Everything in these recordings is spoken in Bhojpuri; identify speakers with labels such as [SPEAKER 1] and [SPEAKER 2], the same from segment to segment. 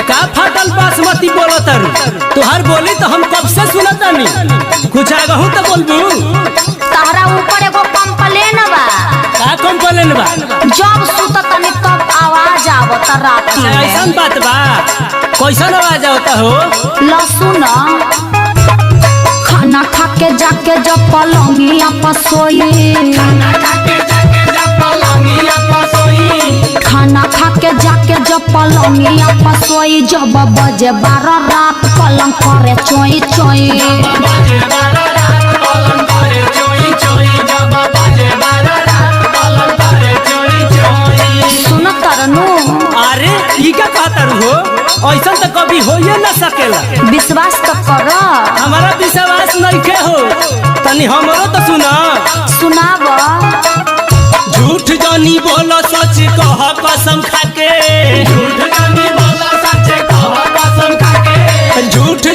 [SPEAKER 1] का फाटल बासमती बोलो तारू तुहार बोली तो हम कब से सुनता नहीं कुछ आगहू तो बोलबू।
[SPEAKER 2] तारा ऊपर एगो कंप्लेन बा।
[SPEAKER 1] का कंप्लेन बा?
[SPEAKER 2] जब सुततनी तब आवाज आवता रात में।
[SPEAKER 1] ऐसा बात बा? कैसन आवाज आवता हो?
[SPEAKER 2] लहसुन खाना खा के जाके जब पलंगिया पर सोई, खाना खा के जाके जब पलंगिया पर सोई, जब बजे 12 रात पलंग करे चोई चोई। सुन तरनु
[SPEAKER 1] अरे ई का कहता हो? ऐसा तो कभी हो न सकेला।
[SPEAKER 2] विश्वास तो कर।
[SPEAKER 1] हमारा विश्वास नहीं के हो तनी हमरो तो सुना।
[SPEAKER 2] सुनाब।
[SPEAKER 1] झूठ जानी बोलो सच कह कसम खाके, झूठ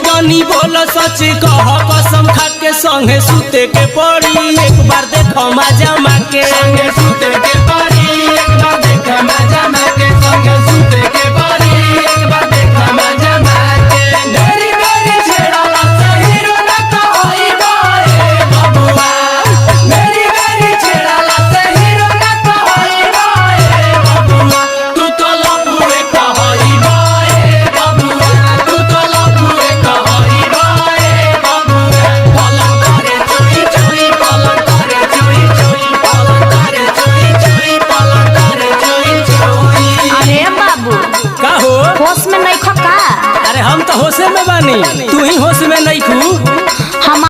[SPEAKER 1] जानी बोलो सच कह कसम खाके संगे सुते के पड़ी एक बार देखो मजा माके, संगे सुते के